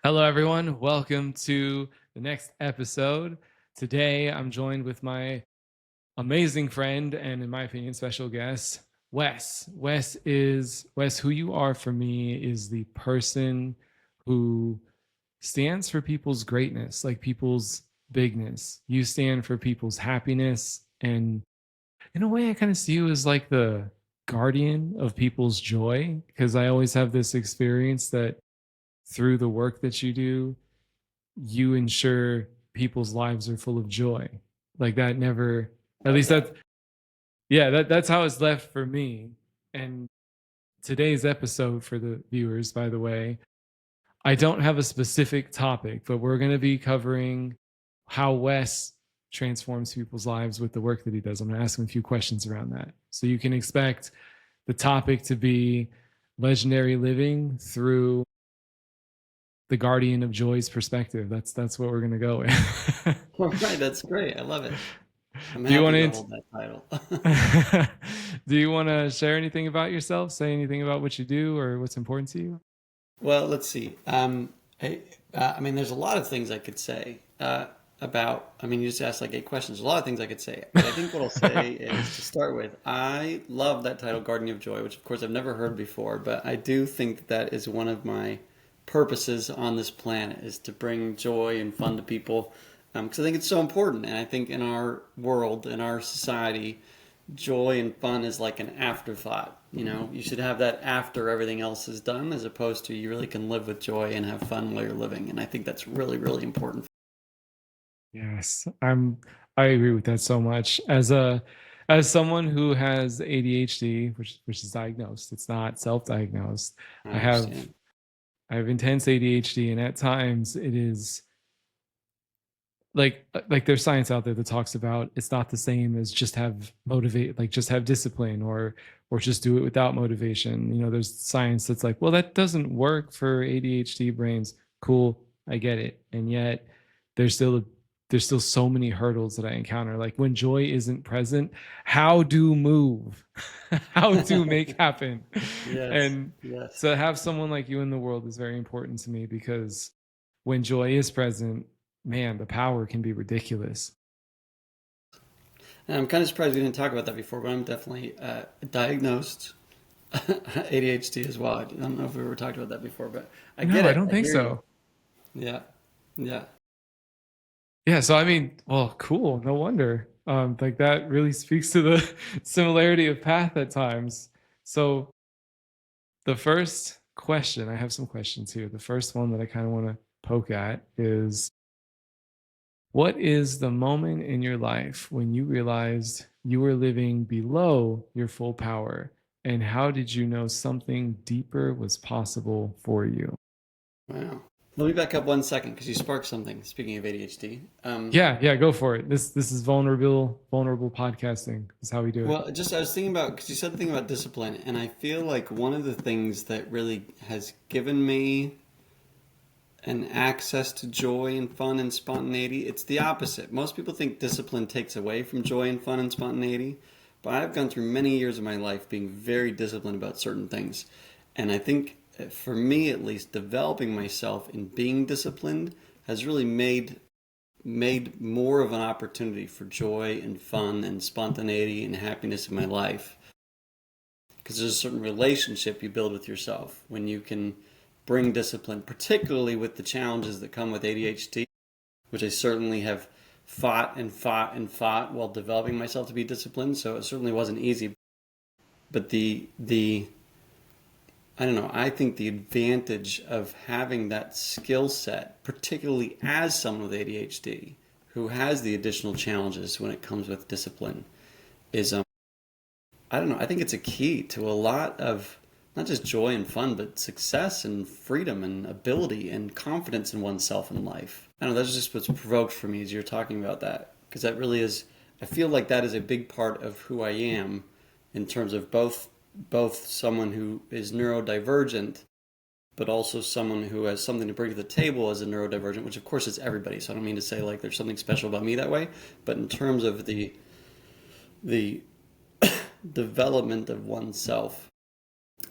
Hello, everyone. Welcome to the next episode. Today, I'm joined with my amazing friend and, in my opinion, special guest, Wes. Wes. Who you are for me is the person who stands for people's greatness, like people's bigness. You stand for people's happiness, and in a way, I kind of see you as like the guardian of people's joy, because I always have this experience that through the work that you do you ensure people's lives are full of joy. Like that never, at Love least that. that, yeah, that's how it's left for me. And today's episode, for the viewers, by the way, I don't have a specific topic, but we're going to be covering how Wes transforms people's lives with the work that he does. I'm going to ask him a few questions around that. So you can expect the topic to be legendary living through the guardian of joy's perspective. That's what we're going to go with. All right, that's great. I love it. I'm Do you want happy to to hold that title. do you want to share anything about yourself? Say anything about what you do or what's important to you? Well, let's see. I mean, there's a lot of things I could say about. I mean, you just asked like 8 questions. A lot of things I could say, but I think what I'll say is to start with. I love that title, Guardian of Joy, which of course I've never heard before, but I do think that is one of my purposes on this planet is to bring joy and fun to people, because I think it's so important, and I think in our world, in our society, joy and fun is like an afterthought. You know, you should have that after everything else is done, as opposed to you really can live with joy and have fun while you're living. And I think that's really, really important. Yes, I agree with that so much. As someone who has ADHD, which is diagnosed, it's not self-diagnosed. I I have understand. I have intense ADHD, and at times it is like there's science out there that talks about it's not the same as just have motivate, like just have discipline, or just do it without motivation. There's science that's like, well, that doesn't work for ADHD brains. Cool, I get it. And yet there's still there's still so many hurdles that I encounter, like when joy isn't present, how to move, how to make happen. Yes, And yes. to have someone like you in the world is very important to me, because when joy is present, man, the power can be ridiculous. And I'm kind of surprised we didn't talk about that before, but I'm definitely diagnosed ADHD as well. I don't know if we ever talked about that before, but I No, get I it. don't I think hear you. so. Yeah, yeah. Yeah, so I mean, well, cool. No wonder. Like that really speaks to the similarity of path at times. So the first question, I have some questions here. The first one that I kind of want to poke at is, what is the moment in your life when you realized you were living below your full power? And how did you know something deeper was possible for you? Wow. Let me back up 1 second because you sparked something. Speaking of ADHD, Yeah, yeah, go for it. This is vulnerable podcasting. This is how we do it. well, just I was thinking about because you said the thing about discipline, and I feel like one of the things that really has given me an access to joy and fun and spontaneity, it's the opposite. Most people think discipline takes away from joy and fun and spontaneity, but I've gone through many years of my life being very disciplined about certain things, and I think for me at least, developing myself in being disciplined has really made more of an opportunity for joy and fun and spontaneity and happiness in my life. Because there's a certain relationship you build with yourself when you can bring discipline, particularly with the challenges that come with ADHD, which I certainly have fought and fought and fought while developing myself to be disciplined. So it certainly wasn't easy. But the I don't know, I think the advantage of having that skill set, particularly as someone with ADHD who has the additional challenges when it comes with discipline, is I don't know, I think it's a key to a lot of not just joy and fun, but success and freedom and ability and confidence in oneself in life. I don't know, that's just what's provoked for me as you're talking about that. Because that really is, I feel like that is a big part of who I am in terms of both someone who is neurodivergent, but also someone who has something to bring to the table as a neurodivergent, which of course is everybody. So I don't mean to say like there's something special about me that way, but in terms of the development of oneself,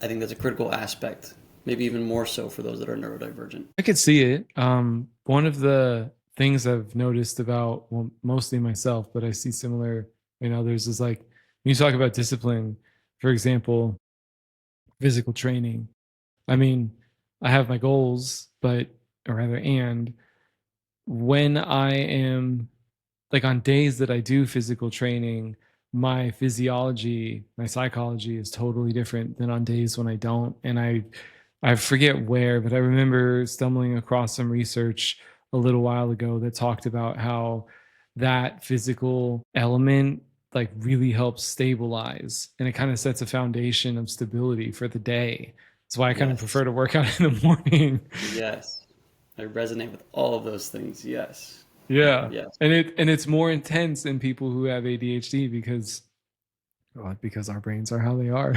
I think that's a critical aspect maybe even more so for those that are neurodivergent. I could see it. One of the things I've noticed about, well, mostly myself, but I see similar in others, is like when you talk about discipline, for example, physical training. I mean, I have my goals, but, or rather, and when I am like on days that I do physical training, my physiology, my psychology is totally different than on days when I don't. And I forget where, but I remember stumbling across some research a little while ago that talked about how that physical element like really helps stabilize, and it kind of sets a foundation of stability for the day. That's why I kind of Yes. prefer to work out in the morning. Yes. I resonate with all of those things. Yes. Yeah. Yes. And it's more intense in people who have ADHD because, well, because our brains are how they are.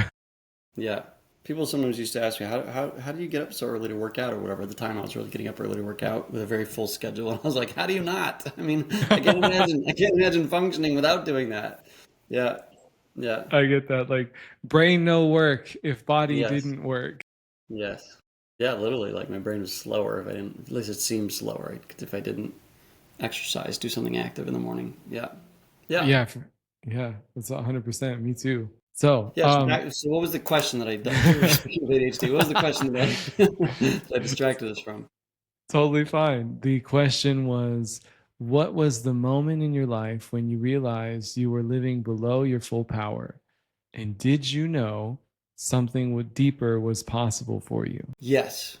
Yeah. People sometimes used to ask me, how do you get up so early to work out or whatever? At the time, I was really getting up early to work out with a very full schedule. And I was like, how do you not? I mean, I can't imagine functioning without doing that. Yeah. Yeah. I get that. Like brain no work if body Yes. didn't work. Yes. Yeah, literally, like my brain was slower if I didn't, at least it seemed slower if I didn't exercise, do something active in the morning. Yeah. Yeah. Yeah, yeah, that's 100%. Me too. So, Yes. So what was the question that speaking of ADHD, what was the question that that I distracted us from? totally fine. The question was, what was the moment in your life when you realized you were living below your full power? And did you know something deeper was possible for you? Yes.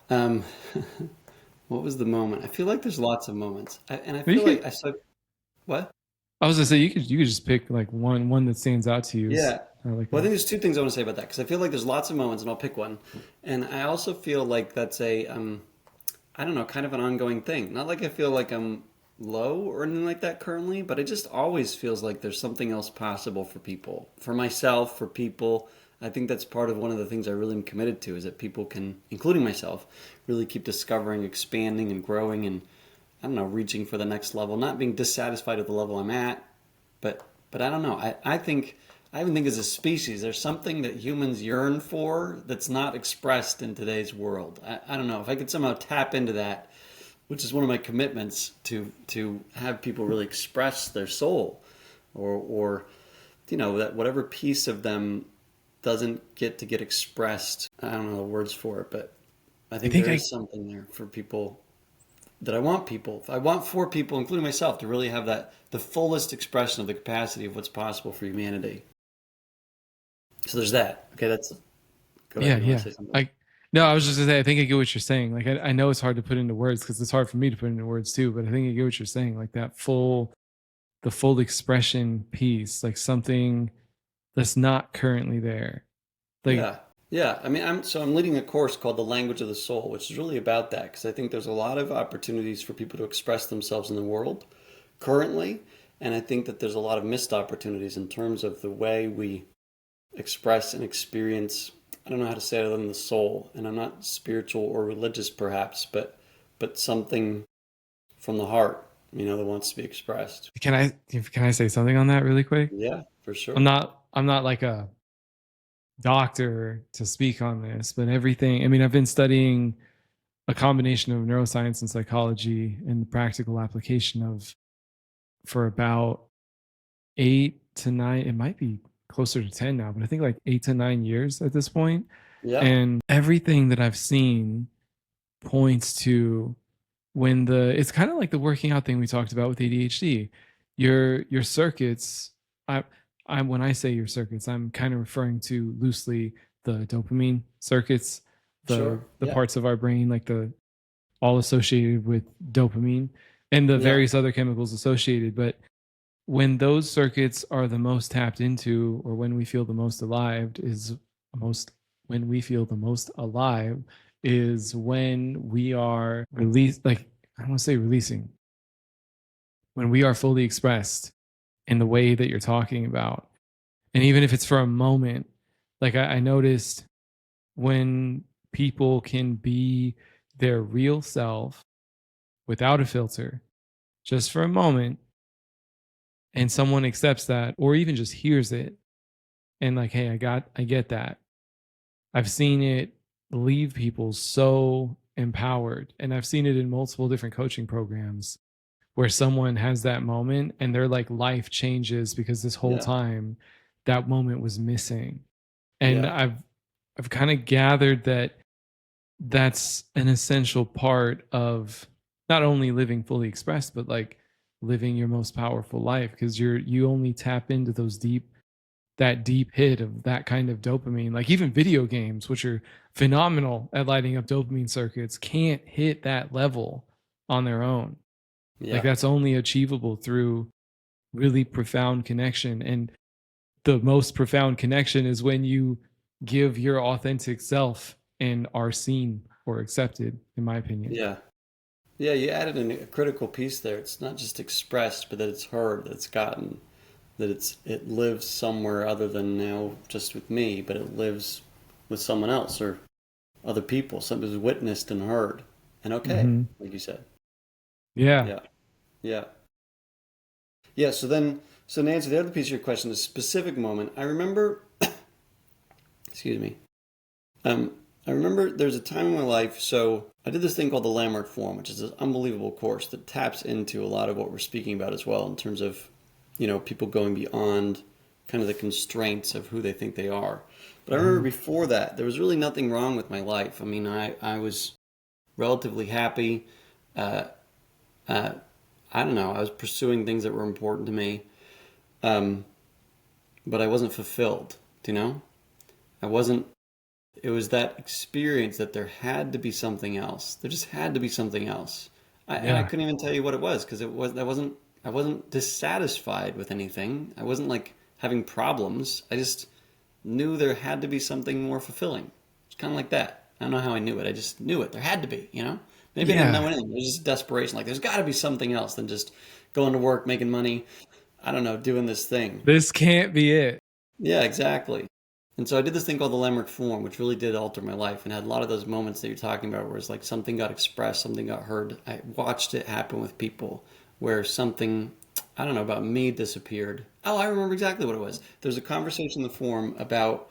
Um, what was the moment? I feel like there's lots of moments, and I You feel could, like I said what? I was gonna say you could just pick like one that stands out to you. Yeah. I like Well, I that. think there's two things I want to say about that because I feel like there's lots of moments, and I'll pick one. And I also feel like that's a I don't know, kind of an ongoing thing. Not like I feel like I'm low or anything like that currently, but it just always feels like there's something else possible for people, for myself, for people. I think that's part of one of the things I really am committed to is that people can, including myself, really keep discovering, expanding, and growing, and I don't know, reaching for the next level, not being dissatisfied with the level I'm at, but I don't know. I even think as a species, there's something that humans yearn for that's not expressed in today's world. I don't know if I could somehow tap into that, which is one of my commitments to have people really express their soul, or you know that whatever piece of them doesn't get expressed. I don't know the words for it, but I I think think there I is something there for people that I want for people, including myself, to really have that the fullest expression of the capacity of what's possible for humanity. So there's that. Okay, that's go ahead. Yeah, You want yeah. to say something? I No, I was just gonna say I think I get what you're saying. Like I know it's hard to put into words because it's hard for me to put into words too, but I think I get what you're saying. Like that full the full expression piece, like something that's not currently there. Like Yeah, yeah. I mean, I'm leading a course called The Language of the Soul, which is really about that because I think there's a lot of opportunities for people to express themselves in the world currently, and I think that there's a lot of missed opportunities in terms of the way we express and experience. I don't know how to say it other than the soul, and I'm not spiritual or religious perhaps, but something from the heart, that wants to be expressed. can I say something on that really quick? Yeah, for sure. I'm not like a doctor to speak on this, but everything, I mean, I've been studying a combination of neuroscience and psychology and the practical application of for about 8 to 9, it might be closer to 10 now, but I think like 8 to 9 years at this point. Yeah, And everything that I've seen points to when it's kind of like the working out thing we talked about with ADHD. Your circuits, I when I say your circuits, I'm kind of referring to loosely the dopamine circuits, sure. the Yeah, parts of our brain like the all associated with dopamine and the yeah, various other chemicals associated. But when those circuits are the most tapped into, or when we feel the most alive, is most when we feel the most alive is when we are released. Like I don't want to say releasing, when we are fully expressed in the way that you're talking about, and even if it's for a moment, like I noticed when people can be their real self without a filter just for a moment, and someone accepts that or even just hears it and like, hey, I get that. I've seen it leave people so empowered, and I've seen it in multiple different coaching programs where someone has that moment and their like life changes because this whole Yeah. time that moment was missing. And Yeah. I've kind of gathered that that's an essential part of not only living fully expressed but like living your most powerful life, because you only tap into those deep hit of that kind of dopamine. Like even video games, which are phenomenal at lighting up dopamine circuits, can't hit that level on their own. Like Yeah. that's only achievable through really profound connection. And the most profound connection is when you give your authentic self and are seen or accepted, in my opinion. Yeah. Yeah, you added a critical piece there. It's not just expressed, but that it's heard, that it's gotten, that it lives somewhere other than now just with me, but it lives with someone else or other people. Something is witnessed and heard. And okay, Hmm. like you said. Yeah. Yeah. Yeah. Yeah. So to answer the other piece of your question, the specific moment, I remember, excuse me, Um, I remember there's a time in my life, so I did this thing called the Landmark Forum, which is an unbelievable course that taps into a lot of what we're speaking about as well in terms of, people going beyond kind of the constraints of who they think they are. But I remember Hmm. before that, there was really nothing wrong with my life. I mean, I was relatively happy. Uh, uh, I don't know, I was pursuing things that were important to me, um, but I wasn't fulfilled, you know? I wasn't It was that experience that there had to be something else. There just had to be something else. And I Yeah. couldn't even tell you what it was because I wasn't dissatisfied with anything. I wasn't like having problems. I just knew there had to be something more fulfilling. It's kind of like that. I don't know how I knew it. I just knew it. There had to be, you know? Maybe I didn't know Yeah. anything. It was just desperation. Like there's got to be something else than just going to work, making money, I don't know, doing this thing. This can't be it. Yeah, exactly. And so I did this thing called the Limerick Forum, which really did alter my life and had a lot of those moments that you're talking about where it's like something got expressed, something got heard. I watched it happen with people where something, I don't know, about me disappeared. Oh, I remember exactly what it was. There's a conversation in the forum about,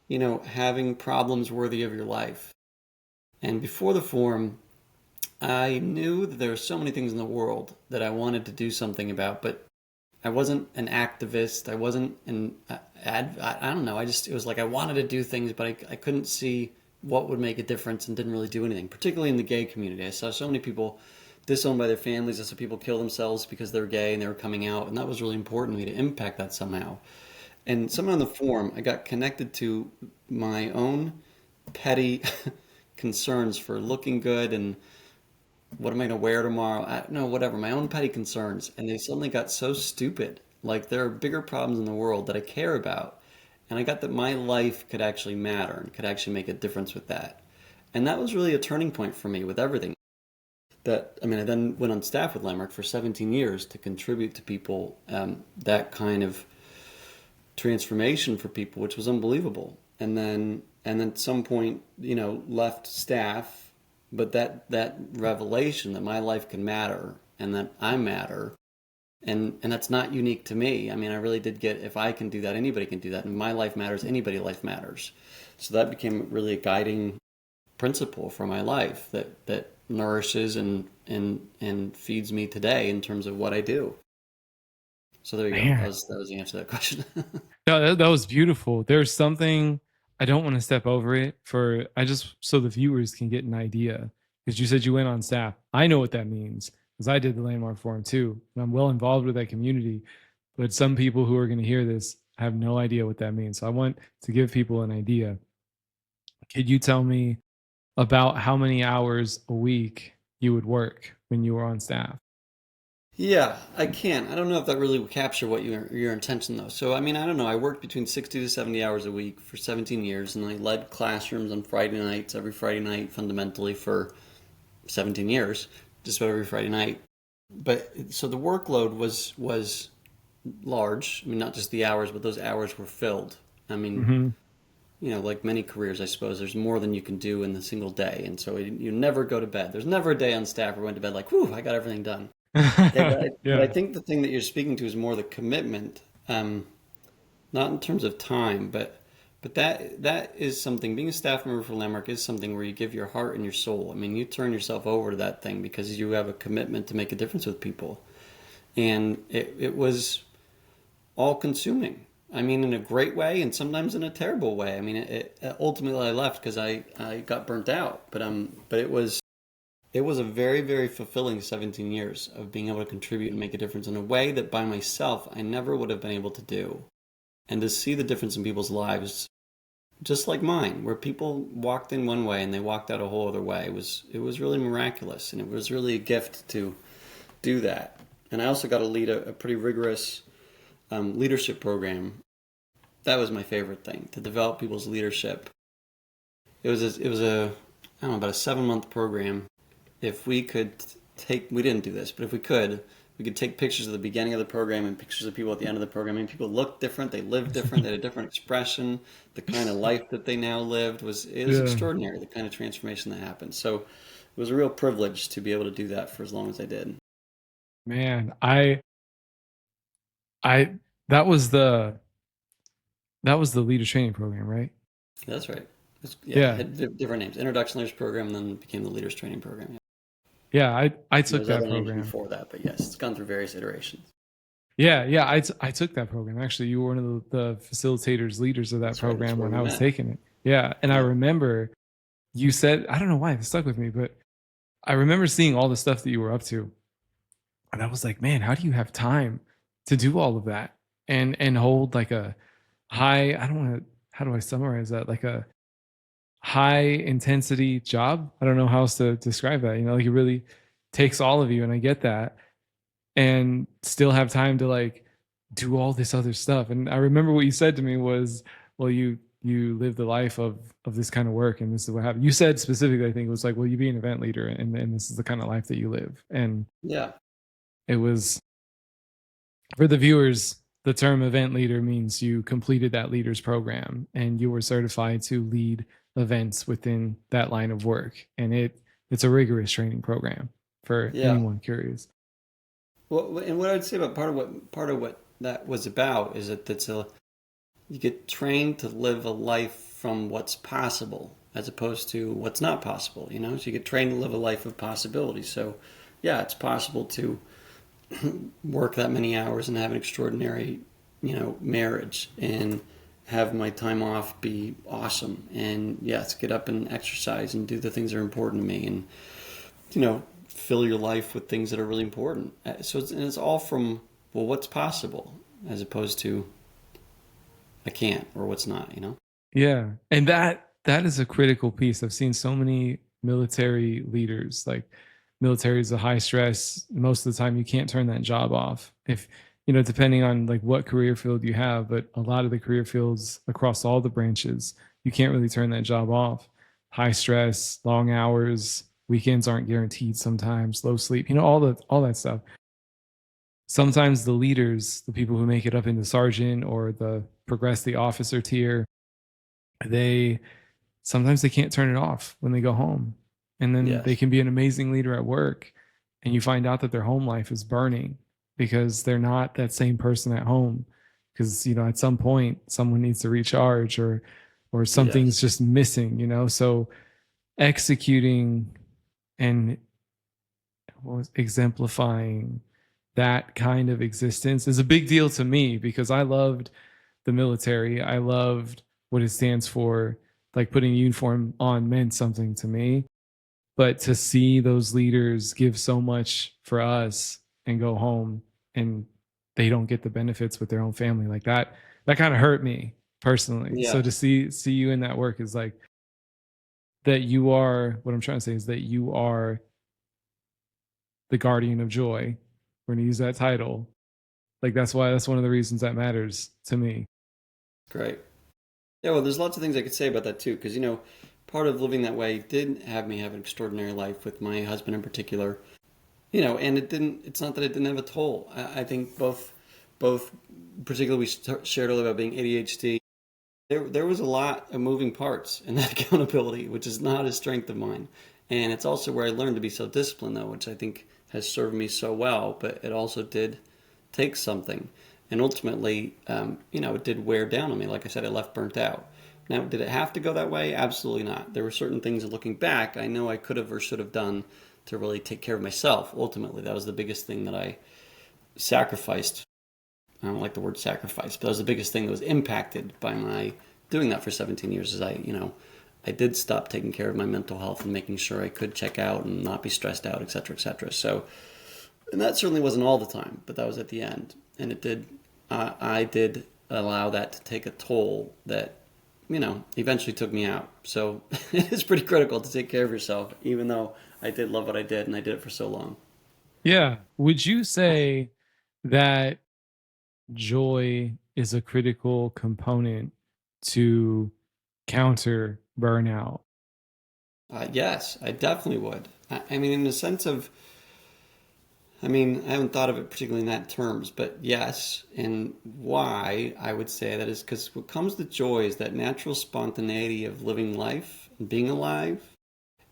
having problems worthy of your life. And before the forum, I knew that there were so many things in the world that I wanted to do something about, but I wasn't an activist. I wasn't an I don't know. It was like I wanted to do things, but I couldn't see what would make a difference and didn't really do anything, particularly in the gay community. I saw so many people disowned by their families. I saw people kill themselves because they were gay and they were coming out. And that was really important to me to impact that somehow. And somehow in the forum, I got connected to my own petty concerns for looking good and what am I going to wear tomorrow? No, whatever. My own petty concerns. And they suddenly got so stupid. Like there are bigger problems in the world that I care about. And I got that my life could actually matter and could actually make a difference with that. And that was really a turning point for me with everything. I then went on staff with Landmark for 17 years to contribute to people that kind of transformation for people, which was unbelievable. And then at some point, left staff, but that revelation that my life can matter and that I matter, and that's not unique to me. I mean, I really did get if I can do that, anybody can do that, and my life matters, anybody's life matters. So that became really a guiding principle for my life that nourishes and feeds me today in terms of what I do. So there you go. That Man. was the answer to that question. No, that was beautiful. There's something I don't want to step over it for I just so the viewers can get an idea. Because you said you went on staff. I know what that means because I did the landmark forum too. And I'm well involved with that community. But some people who are going to hear this have no idea what that means. So I want to give people an idea. Could you tell me about how many hours a week you would work when you were on staff? Yeah, I can. I don't know if that really would capture what your intention though. So I mean, I don't know. I worked between 60 to 70 hours a week for 17 years, and I led classrooms on Friday nights, every Friday night, fundamentally for 17 years, just about every Friday night. But so the workload was large. I mean, not just the hours, but those hours were filled. I mean, Hmm. like many careers, I suppose there's more than you can do in a single day, and so you never go to bed. There's never a day on staff where I went to bed like, "Whew, I got everything done." Yeah, but I Yeah. think the thing that you're speaking to is more the commitment, not in terms of time, but But that is something. Being a staff member for Landmark is something where you give your heart and your soul. I mean, you turn yourself over to that thing because you have a commitment to make a difference with people, and it was all consuming. I mean, in a great way, and sometimes in a terrible way. I mean, ultimately I left because I got burnt out. But it was a very, very fulfilling 17 years of being able to contribute and make a difference in a way that by myself I never would have been able to do. And to see the difference in people's lives, just like mine, where people walked in one way and they walked out a whole other way, it was really miraculous, and it was really a gift to do that. And I also got to lead a pretty rigorous leadership program. That was my favorite thing, to develop people's leadership. It was a I don't know, about a 7 month program. If we could we didn't do this, but if we could take pictures of the beginning of the program and pictures of people at the end of the program. I mean, people looked different, they lived different, they had a different expression. The kind of life that they now lived it was Yeah, extraordinary, the kind of transformation that happened. So it was a real privilege to be able to do that for as long as I did. man. I that was the that was the leader training program, right? That's right. Yeah, it Yeah. had different names. Introduction Leaders Program, and then became the Leaders Training Program. Yeah. Yeah, I took There's that other names program. before that, but yes, it's gone through various iterations. Yeah, yeah, I took that program. Actually, you were one of the facilitators, leaders of that That's right. That's program where when we I was met. taking it. Yeah, and I Yeah. remember you said, I don't know why it stuck with me, but I remember seeing all the stuff that you were up to, and I was like, man, how do you have time to do all of that and hold like a high? I don't want to. How do I summarize that? Like a high intensity job. I don't know how else to describe that. Like it really takes all of you, and I get that, and still have time to like do all this other stuff. And I remember what you said to me was, well, you live the life of this kind of work, and this is what happened. You said specifically, I think it was like, well, you be an event leader, and this is the kind of life that you live. And Yeah. it was, for the viewers, the term event leader means you completed that leaders program and you were certified to lead events within that line of work. And it's a rigorous training program for Yeah. anyone curious. Well, and what I would say about part of what that was about is that you get trained to live a life from what's possible as opposed to what's not possible. So you get trained to live a life of possibilities. So, yeah, it's possible to work that many hours and have an extraordinary, marriage, and have my time off be awesome. And yes, get up and exercise and do the things that are important to me, and fill your life with things that are really important. So it's all from, well, what's possible as opposed to I can't, or what's not. Yeah. And that is a critical piece. I've seen so many military leaders, like military is a high stress. Most of the time you can't turn that job off. If depending on like what career field you have, but a lot of the career fields across all the branches, you can't really turn that job off. High stress, long hours, weekends aren't guaranteed sometimes, low sleep, all that stuff. Sometimes the leaders, the people who make it up into sergeant or progress the officer tier, they sometimes they can't turn it off when they go home. And then they Yes. can be an amazing leader at work, and you find out that their home life is burning because they're not that same person at home, because at some point someone needs to recharge, or something's Yes. just missing. So executing and exemplifying that kind of existence is a big deal to me, because I loved the military. I loved what it stands for. Like putting a uniform on meant something to me. But to see those leaders give so much for us and go home and they don't get the benefits with their own family, like that kind of hurt me personally. So to Yes. see you in that work is like that you are, what I'm trying to say is that you are the guardian of joy. We're going to use that title. Like that's one of the reasons that matters to me. Great. Yeah, well, there's lots of things I could say about that too, because part of living that way did have me have an extraordinary life with my husband in particular. And it didn't. It's not that it didn't have a toll. I think both, particularly we shared earlier about being ADHD. There was a lot of moving parts in that accountability, which is not a strength of mine, and it's also where I learned to be so disciplined, though, which I think has served me so well. But it also did take something, and ultimately, it did wear down on me. Like I said, I left burnt out. Now, did it have to go that way? Absolutely not. There were certain things looking back I know I could have or should have done to really take care of myself. Ultimately, that was the biggest thing that I sacrificed. I don't like the word sacrifice, but that was the biggest thing that was impacted by my doing that for 17 years. Is I did stop taking care of my mental health and making sure I could check out and not be stressed out, et cetera, et cetera. So, and that certainly wasn't all the time, but that was at the end, and it did. I did allow that to take a toll that eventually took me out. So it is pretty critical to take care of yourself, even though I did love what I did and I did it for so long. Yeah. Would you say that joy is a critical component to counter burnout? Yes, I definitely would. I mean, in the sense of, I haven't thought of it particularly in that terms, but yes. And why I would say that is because what comes to joy is that natural spontaneity of living life and being alive.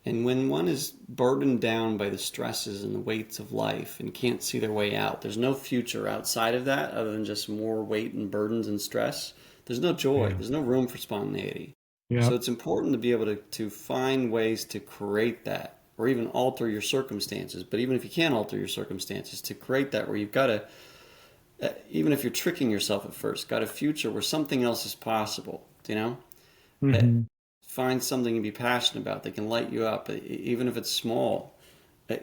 And when one is burdened down by the stresses and the weights of life and can't see their way out, there's no future outside of that other than just more weight and burdens and stress. There's no joy. Yeah. There's no room for spontaneity. So Yep. it's important to be able to find ways to create that or even alter your circumstances. But even if you can't alter your circumstances, to create that where you've got to, even if you're tricking yourself at first, got a future where something else is possible, That Hmm. find something to be passionate about that can light you up, even if it's small.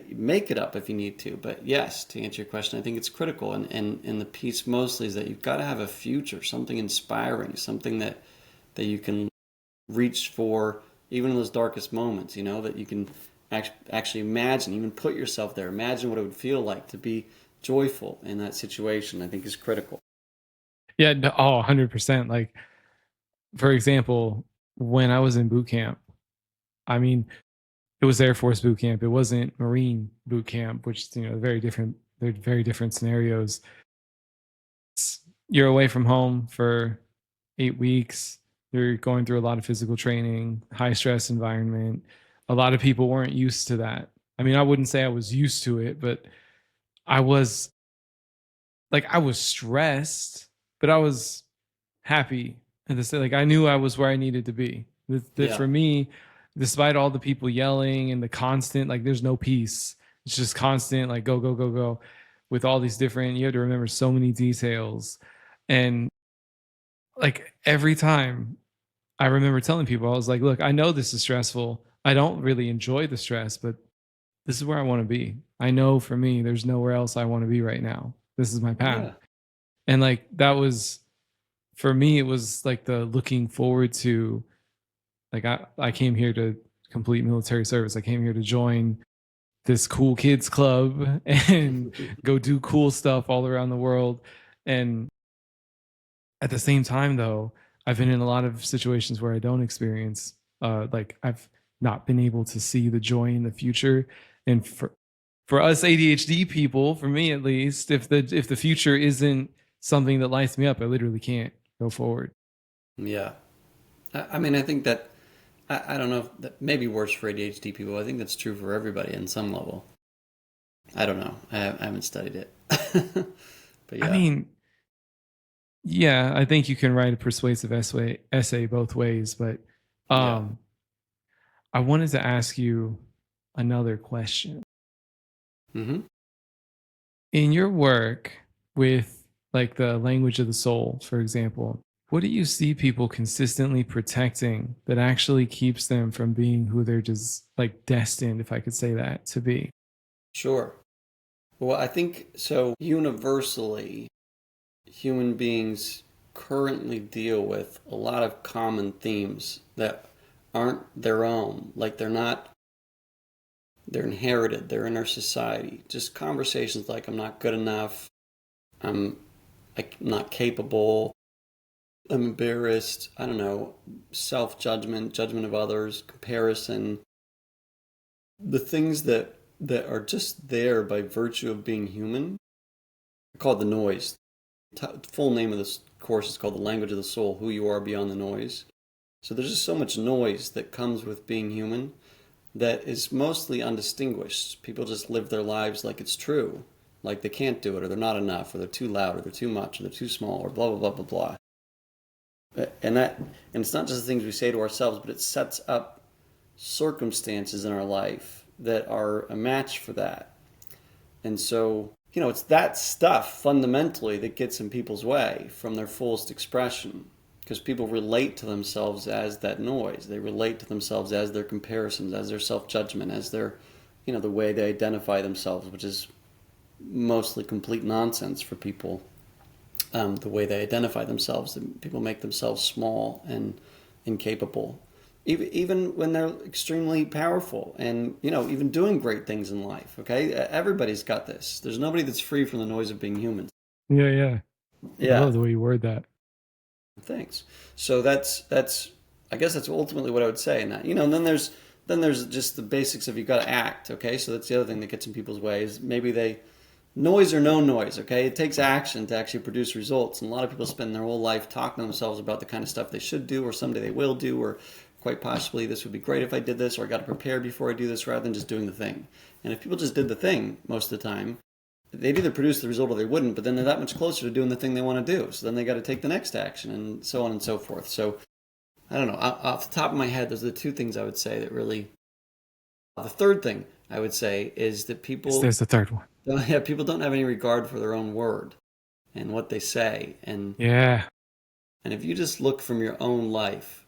Make it up if you need to. But yes, to answer your question, I think it's critical. And the piece mostly is that you've got to have a future, something inspiring, something that you can reach for even in those darkest moments, that you can actually imagine, even put yourself there, imagine what it would feel like to be joyful in that situation, I think is critical. Yeah. No, oh, 100%. Like, for example, when I was in boot camp, I mean, it was Air Force boot camp. It wasn't Marine boot camp, which, very different. They're very different scenarios. You're away from home for 8 weeks. You're going through a lot of physical training, high stress environment. A lot of people weren't used to that. I mean, I wouldn't say I was used to it, but I was I was stressed, but I was happy at the same. Like I knew I was where I needed to be. That Yeah. for me, despite all the people yelling and the constant, like there's no peace. It's just constant, like go, go, go, go, with all these different. You have to remember so many details, and like every time I remember telling people, I was like, look, I know this is stressful. I don't really enjoy the stress, but this is where I want to be. I know for me, there's nowhere else I want to be right now. This is my path. Yeah. And like that was for me, it was like the looking forward to like I came here to complete military service. I came here to join this cool kids club and go do cool stuff all around the world. And at the same time, though, I've been in a lot of situations where I don't experience, like I've not been able to see the joy in the future. And for us ADHD people, for me at least, if the future isn't something that lights me up, I literally can't go forward. Yeah. I think that I don't know if that may be worse for ADHD people. I think that's true for everybody in some level. I don't know. I haven't studied it. But I yeah. mean, yeah, I think you can write a persuasive essay both ways, but Yeah. um, I wanted to ask you another question. Hmm. In your work with like the language of the soul, for example, what do you see people consistently protecting that actually keeps them from being who they're just like destined, if I could say that, to be? Sure. Well, I think so. Universally, human beings currently deal with a lot of common themes that aren't their own. Like they're inherited, they're in our society. Just conversations like, I'm not good enough, I'm like not capable, I'm embarrassed, I don't know, self judgment, judgment of others, comparison. The things that are just there by virtue of being human are called the noise. The full name of this course is called The Language of the Soul, Who You Are Beyond the Noise. So there's just so much noise that comes with being human that is mostly undistinguished. People just live their lives like it's true, like they can't do it, or they're not enough, or they're too loud, or they're too much, or they're too small, or blah, blah, blah, blah, blah. And it's not just the things we say to ourselves, but it sets up circumstances in our life that are a match for that. And so, it's that stuff fundamentally that gets in people's way from their fullest expression. Because people relate to themselves as that noise. They relate to themselves as their comparisons, as their self judgment, as their, the way they identify themselves, which is mostly complete nonsense for people. The way they identify themselves, people make themselves small and incapable, even when they're extremely powerful and even doing great things in life. Okay, everybody's got this. There's nobody that's free from the noise of being human. Yeah, yeah. I Yeah, love the way you word that. thanks. So that's I guess that's ultimately what I would say. And that, and then there's just the basics of you got to act. Okay, so that's the other thing that gets in people's way is maybe they noise or no noise. Okay, it takes action to actually produce results, and a lot of people spend their whole life talking to themselves about the kind of stuff they should do or someday they will do, or quite possibly this would be great if I did this, or I got to prepare before I do this, rather than just doing the thing. And if people just did the thing most of the time, they'd either produce the result or they wouldn't, but then they're that much closer to doing the thing they want to do. So then they got to take the next action and so on and so forth. So I don't know. Off the top of my head, those are the two things I would say that really. The third thing I would say is that Yes, there's the third one. people don't have any regard for their own word and what they say. Yeah. And if you just look from your own life,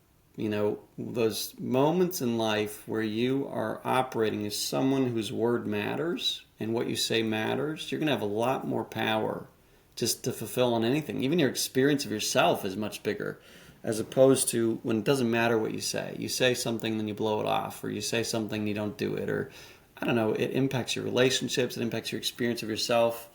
those moments in life where you are operating as someone whose word matters and what you say matters, you're going to have a lot more power just to fulfill on anything. Even your experience of yourself is much bigger, as opposed to when it doesn't matter what you say. You say something, then you blow it off, or you say something, you don't do it, or I don't know, it impacts your relationships, it impacts your experience of yourself.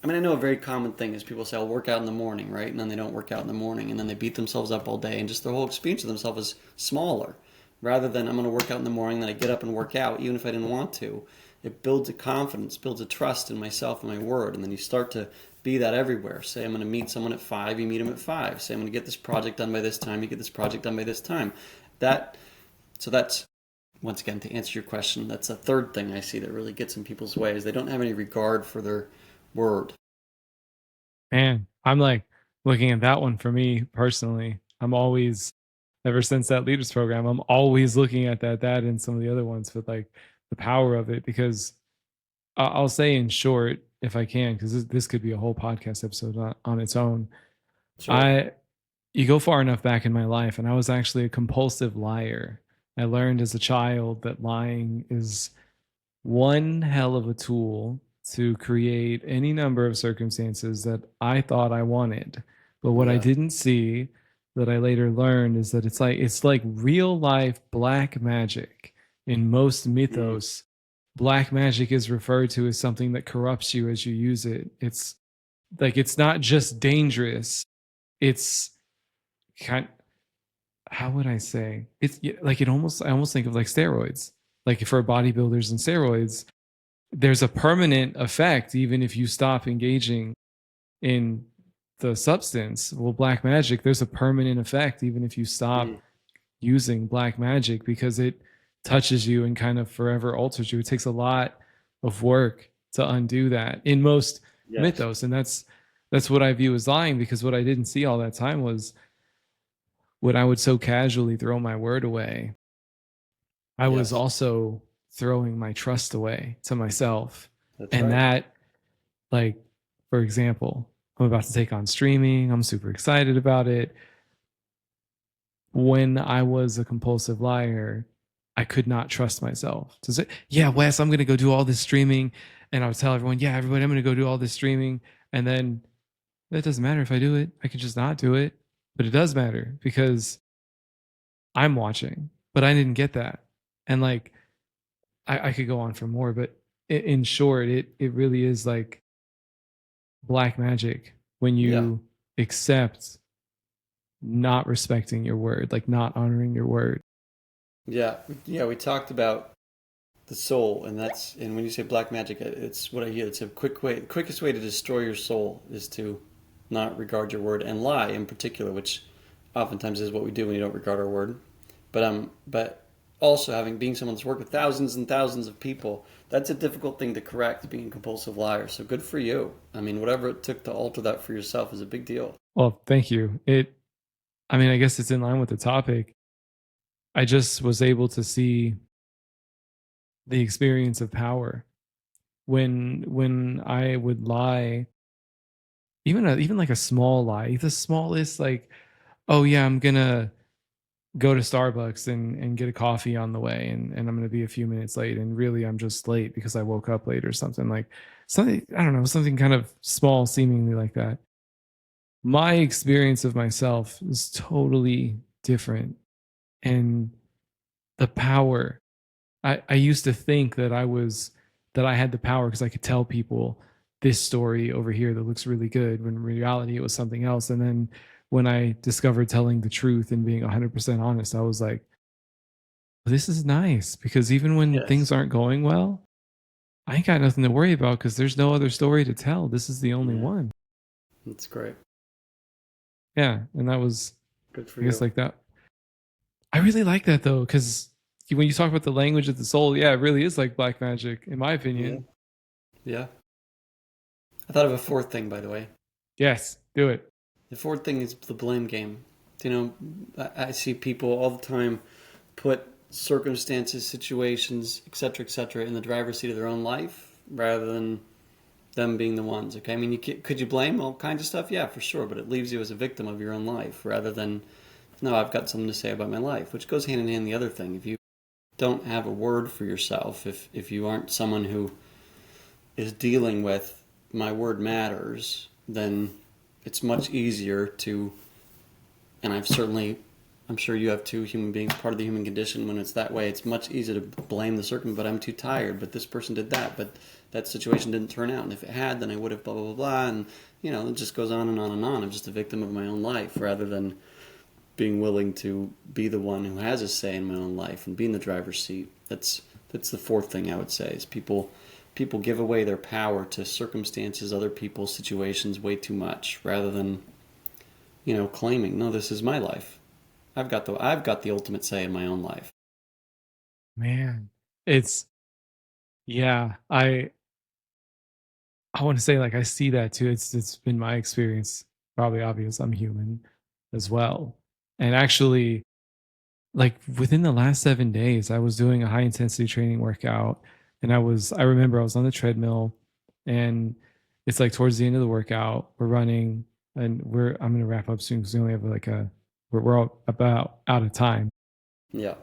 I mean, I know a very common thing is people say, I'll work out in the morning, right? And then they don't work out in the morning, and then they beat themselves up all day, and just their whole experience of themselves is smaller. Rather than I'm going to work out in the morning, then I get up and work out, even if I didn't want to. It builds a confidence, builds a trust in myself and my word, and then you start to be that everywhere. Say I'm going to meet someone at 5, you meet them at 5. Say I'm going to get this project done by this time, you get this project done by this time. That's once again, to answer your question, that's a third thing I see that really gets in people's way is they don't have any regard for their word. Man, I'm like looking at that one for me personally. I'm always, ever since that leaders program, I'm always looking at that and some of the other ones with like the power of it. Because I'll say in short, if I can, because this could be a whole podcast episode on its own. Sure. I You go far enough back in my life, and I was actually a compulsive liar. I learned as a child that lying is one hell of a tool to create any number of circumstances that I thought I wanted. But what I Yeah. didn't see that I later learned is that it's like real life black magic. In most Mm. mythos, black magic is referred to as something that corrupts you as you use it. It's like it's not just dangerous. It's kind how would I say? It's like it almost I almost think of like steroids. Like for bodybuilders and steroids, there's a permanent effect even if you stop engaging in the substance. Well, black magic, there's a permanent effect even if you stop Mm. using black magic because it touches you and kind of forever alters you. It takes a lot of work to undo that in most Yes. mythos. And that's what I view as lying, because what I didn't see all that time was when I would so casually throw my word away, I was Yes. also throwing my trust away to myself. That's And right. that, like, for example, I'm about to take on streaming. I'm super excited about it. When I was a compulsive liar, I could not trust myself to say, yeah, Mm. Wes, I'm going to go do all this streaming. And I would tell everyone, yeah, everybody, I'm going to go do all this streaming. And then it doesn't matter if I do it. I could just not do it. But it does matter because I'm watching, but I didn't get that. And like, I could go on for more, but in short, it really is like black magic when Yeah. you accept not respecting your word, like not honoring your word. Yeah. Yeah. We talked about the soul, and when you say black magic, it's what I hear. It's a quick way. The quickest way to destroy your soul is to not regard your word and lie in particular, which oftentimes is what we do when you don't regard our word. But also being someone that's worked with thousands and thousands of people, that's a difficult thing to correct, being a compulsive liar. So good for you. I mean, whatever it took to alter that for yourself is a big deal. Well, thank you. I mean, I guess it's in line with the topic. I just was able to see the experience of power when I would lie, even like a small lie, the smallest, like, oh yeah, I'm gonna go to Starbucks and get a coffee on the way, and I'm gonna be a few minutes late, and really I'm just late because I woke up late or something, like something, I don't know, something kind of small seemingly like that. My experience of myself is totally different. And the power, I used to think that I had the power because I could tell people this story over here that looks really good, when in reality it was something else. And then when I discovered telling the truth and being 100% honest, I was like, this is nice, because even when things Yes. aren't going well, I ain't got nothing to worry about because there's no other story to tell. This is the only Yeah. one. That's great. Yeah. And that was, Good for I guess, you. like that. I really like that though, because when you talk about the language of the soul, yeah, it really is like black magic, in my Yeah. opinion. Yeah. I thought of a fourth thing, by the way. Yes, do it. The fourth thing is the blame game. You know, I see people all the time put circumstances, situations, etc., in the driver's seat of their own life rather than them being the ones. Okay, I mean, could you blame all kinds of stuff? Yeah, for sure, but it leaves you as a victim of your own life rather than, no, I've got something to say about my life, which goes hand in hand. The other thing, if you don't have a word for yourself, if you aren't someone who is dealing with my word matters, then it's much easier to, and I'm sure you have too, human beings, part of the human condition, when it's that way, it's much easier to blame the circum, but I'm too tired, but this person did that, but that situation didn't turn out, and if it had, then I would have blah, blah, blah, blah, and, it just goes on and on and on. I'm just a victim of my own life rather than being willing to be the one who has a say in my own life and be in the driver's seat. That's the fourth thing I would say is people give away their power to circumstances, other people's situations way too much rather than, claiming, no, this is my life. I've got the ultimate say in my own life. Man, it's, yeah, I want to say, like, I see that too. It's been my experience. Probably obvious. I'm human as well. And actually, like within the last 7 days, I was doing a high intensity training workout, and I remember I was on the treadmill, and it's like towards the end of the workout, we're running, and I'm gonna wrap up soon because we only have like we're all about out of time. Yeah.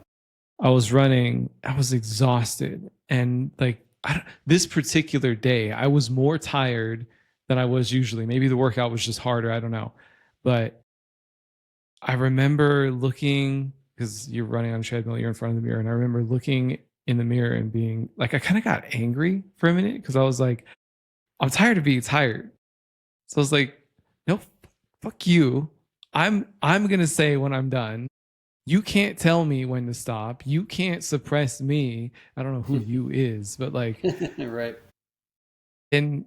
I was running, I was exhausted. And like, this particular day, I was more tired than I was usually. Maybe the workout was just harder. I don't know. But I remember looking, because you're running on a treadmill, you're in front of the mirror. And I remember looking in the mirror and being like, I kind of got angry for a minute because I was like, I'm tired of being tired. So I was like, nope, fuck you. I'm gonna say when I'm done. You can't tell me when to stop. You can't suppress me. I don't know who you is, but like, Right. and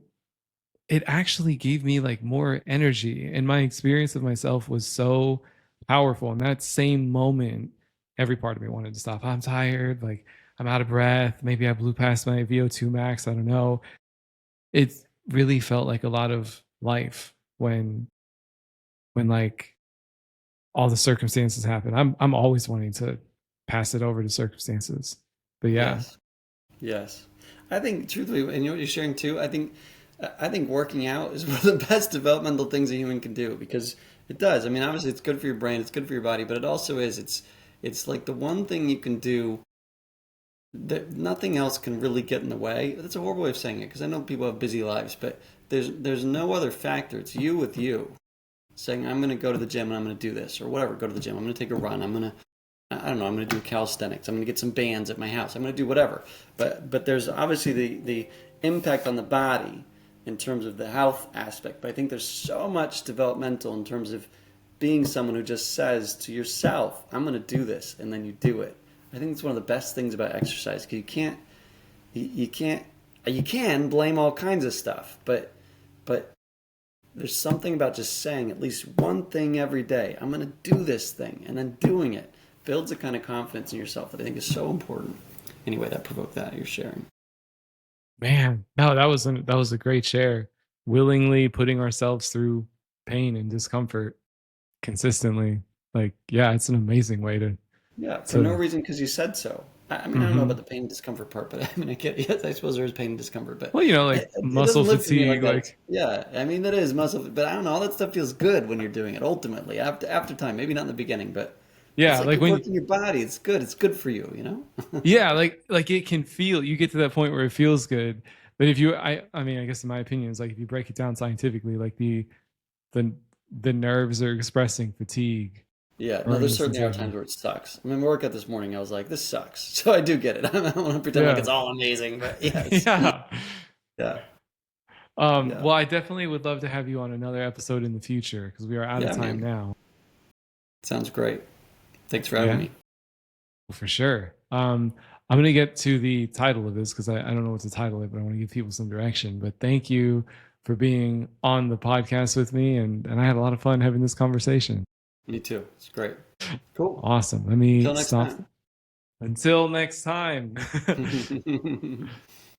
it actually gave me like more energy. And my experience of myself was so powerful. In that same moment, every part of me wanted to stop. I'm tired. Like, I'm out of breath. Maybe I blew past my VO2 max. I don't know. It really felt like a lot of life when like all the circumstances happen. I'm always wanting to pass it over to circumstances. But yeah. Yes. Yes. I think truthfully, and what you're sharing too, I think working out is one of the best developmental things a human can do because it does. I mean, obviously it's good for your brain, it's good for your body, but it also is it's like the one thing you can do that nothing else can really get in the way. That's a horrible way of saying it because I know people have busy lives, but there's no other factor. It's you with you saying I'm going to go to the gym and I'm going to do this or whatever. Go to the gym. I'm going to take a run. I don't know. I'm going to do calisthenics. I'm going to get some bands at my house. I'm going to do whatever. But there's obviously the impact on the body in terms of the health aspect. But I think there's so much developmental in terms of being someone who just says to yourself, "I'm going to do this," and then you do it. I think it's one of the best things about exercise because you can't you can blame all kinds of stuff, but there's something about just saying at least one thing every day. I'm going to do this thing, and then doing it builds a kind of confidence in yourself that I think is so important. Anyway, that provoked that you're sharing. Man, no, that was a great share. Willingly putting ourselves through pain and discomfort consistently. Like, yeah, it's an amazing way to Yeah, for no to. reason because you said so. I mean, I don't know about Mhm. the pain and discomfort part, but I mean, I get, yes, I suppose there is pain and discomfort, but Well, like it muscle doesn't live for me like fatigue, that. It's, like yeah, I mean, that is muscle, but I don't know, all that stuff feels good when you're doing it ultimately, after time, maybe not in the beginning, but it's yeah, like like you're when working your body. It's good for you, you know? yeah, like it can feel. You get to that point where it feels good, but if you, I mean, I guess in my opinion, is like if you break it down scientifically, like the the nerves are expressing fatigue Yeah, no, or in there the certainly are times sensation. where it sucks. I mean, my workout this morning, I was like, this sucks. So I do get it. I don't want to pretend like it's Yeah, all amazing, but yes. yeah. Yeah, Well, yeah, I definitely would love to have you on another episode in the future because we are out of yeah, time man. now. Sounds great. Thanks for having Yeah, me. for sure. I'm gonna get to the title of this because I don't know what to title it, but I want to give people some direction. But thank you for being on the podcast with me, and I had a lot of fun having this conversation. Me too. It's great. Cool. Awesome. Let me Until next stop. time. Until next time.